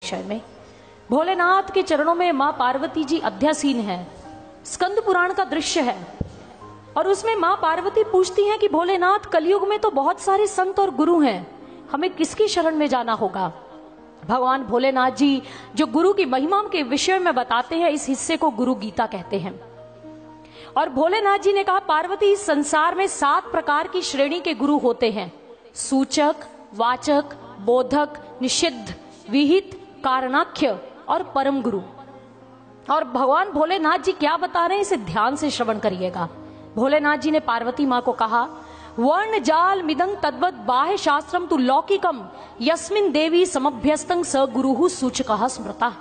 विषय में। भोलेनाथ के चरणों में मां पार्वती जी अध्यासीन है। स्कंद पुराण का दृश्य है और उसमें मां पार्वती पूछती हैं कि भोलेनाथ, कलयुग में तो बहुत सारे संत और गुरु हैं, हमें किसकी शरण में जाना होगा। भगवान भोलेनाथ जी जो गुरु की महिमा के विषय में बताते हैं, इस हिस्से को गुरु गीता कहते हैं। और भोलेनाथ जी ने कहा, पार्वती, इस संसार में 7 प्रकार की श्रेणी के गुरु होते हैं: सूचक, वाचक, बोधक, निषिद्ध, विहित, कारणाख्य और परम गुरु। और भगवान भोलेनाथ जी क्या बता रहे हैं, इसे ध्यान से श्रवण करिएगा। भोलेनाथ जी ने पार्वती मां को कहा, वर्ण जाल मिदं तद्वत बाह्य शास्त्रम तु लौकिकम यस्मिन देवी समभ्यस्तं स गुरुहु सूचकः स्मृता।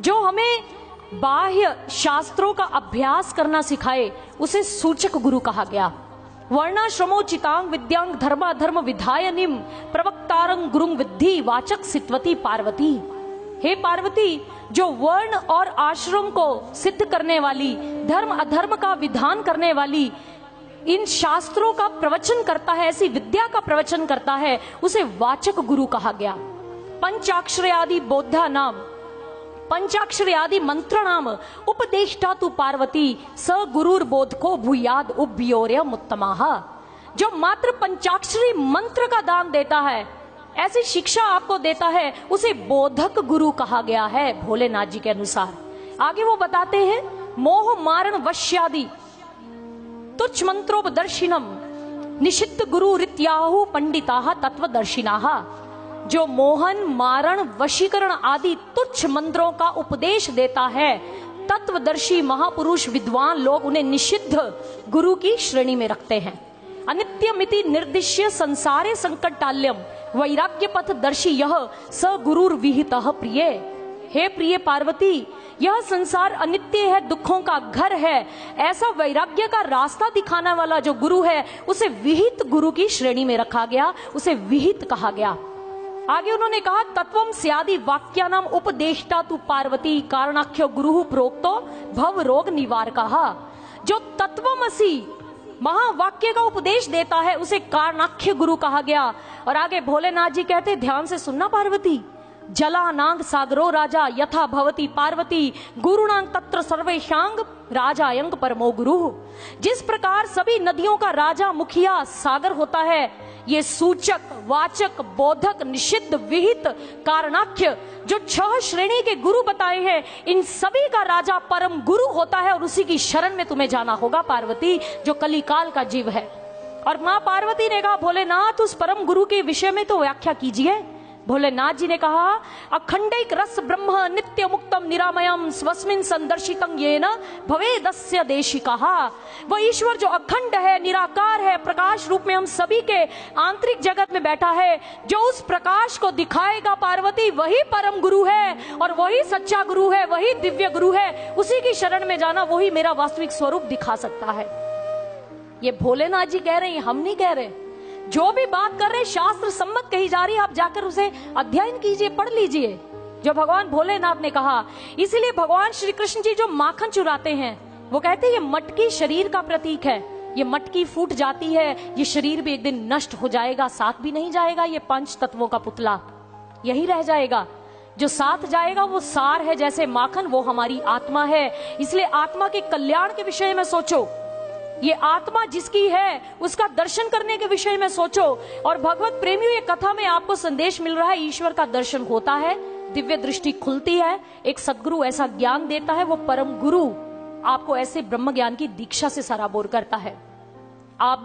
जो हमें बाह्य शास्त्रों का अभ्यास करना सिखाए उसे सूचक गुरु कहा गया। वर्णाश्रमोचितांग विद्यांग धर्माधर्म विधायनिम प्रवक्तारंग गुरुंग विद्धि वाचक सित्वती पार्वती। हे पार्वती, जो वर्ण और आश्रम को सिद्ध करने वाली, धर्म अधर्म का विधान करने वाली, इन शास्त्रों का प्रवचन करता है, ऐसी विद्या का प्रवचन करता है, उसे वाचक गुरु कहा गया। पंचाक्षर आदि बोधा नाम, पंचाक्षर आदि मंत्र नाम उपदेष्टा तु पार्वती स गुरुर बोधको भूयाद उभ्योर्यम उत्तमाः। जो मात्र पंचाक्षरी मंत्र का दान देता है, ऐसी शिक्षा आपको देता है, उसे बोधक गुरु कहा गया है भोलेनाथ जी के अनुसार। आगे वो बताते हैं, मोह मारण वश्यादि तुच्छ मंत्रोपदर्शिनम निषिद्ध गुरु रित्याहु पंडिताः तत्वदर्शिनाः। जो मोहन, मारण, वशीकरण आदि तुच्छ मंत्रों का उपदेश देता है, तत्वदर्शी महापुरुष विद्वान लोग उन्हें निषिद्ध गुरु की श्रेणी में रखते हैं। अनित्यमिति निर्दिश्य संसारे संकटाल्यम वैराग्य पथ दर्शी यह स गुरुर विहितः प्रिय। हे प्रिय पार्वती, यह संसार अनित्य है, दुखों का घर है, ऐसा वैराग्य का रास्ता दिखाने वाला जो गुरु है, उसे विहित गुरु की श्रेणी में रखा गया, उसे विहित कहा गया। आगे उन्होंने कहा, तत्वम स्यादि वाक्यानाम उपदेष्टा तु पार्वती कारणाख्यो गुरु प्रोक्तो भव रोग निवारकः। जो तत्वमसि महावाक्य का उपदेश देता है, उसे कारणाख्य गुरु कहा गया। और आगे भोलेनाथ जी कहते, ध्यान से सुनना पार्वती, जलानांग सागरो राजा यथा भवती पार्वती गुरुणांग तत्र सर्वेशांग राजायंग परमो गुरु। जिस प्रकार सभी नदियों का राजा मुखिया सागर होता है, ये सूचक, वाचक, बोधक, निषिद्ध, विहित, कारणाख्य जो 6 श्रेणी के गुरु बताए हैं, इन सभी का राजा परम गुरु होता है और उसी की शरण में तुम्हें जाना होगा पार्वती, जो कलिकाल का जीव है। और मां पार्वती ने कहा, भोलेनाथ, उस परम गुरु के विषय में तो व्याख्या कीजिए। भोलेनाथ जी ने कहा, अखंडैक रस ब्रह्म नित्य मुक्तम निरामयम स्वस्मिन संदर्शितं येन भवेदस्य देशिकः। वह ईश्वर जो अखंड है, निराकार है, प्रकाश रूप में हम सभी के आंतरिक जगत में बैठा है, जो उस प्रकाश को दिखाएगा पार्वती, वही परम गुरु है और वही सच्चा गुरु है, वही दिव्य गुरु है। उसी की शरण में जाना, वही मेरा वास्तविक स्वरूप दिखा सकता है। ये भोलेनाथ जी कह रहे हैं, हम नहीं कह रहे। जो भी बात कर रहे शास्त्र सम्मत कही जा रही है, आप जाकर उसे अध्ययन कीजिए, पढ़ लीजिए, जो भगवान भोलेनाथ ने कहा। इसीलिए भगवान श्री कृष्ण जी जो माखन चुराते हैं, वो कहते हैं ये मटकी शरीर का प्रतीक है, ये मटकी फूट जाती है, ये शरीर भी एक दिन नष्ट हो जाएगा, साथ भी नहीं जाएगा। ये 5 तत्वों का पुतला यही रह जाएगा, जो साथ जाएगा वो सार है, जैसे माखन, वो हमारी आत्मा है। इसलिए आत्मा के कल्याण के विषय में सोचो, ये आत्मा जिसकी है उसका दर्शन करने के विषय में सोचो। और भगवत प्रेमियों, ये कथा में आपको संदेश मिल रहा है, ईश्वर का दर्शन होता है, दिव्य दृष्टि खुलती है, एक सद्गुरु ऐसा ज्ञान देता है, वो परम गुरु आपको ऐसे ब्रह्म ज्ञान की दीक्षा से सराबोर करता है। आप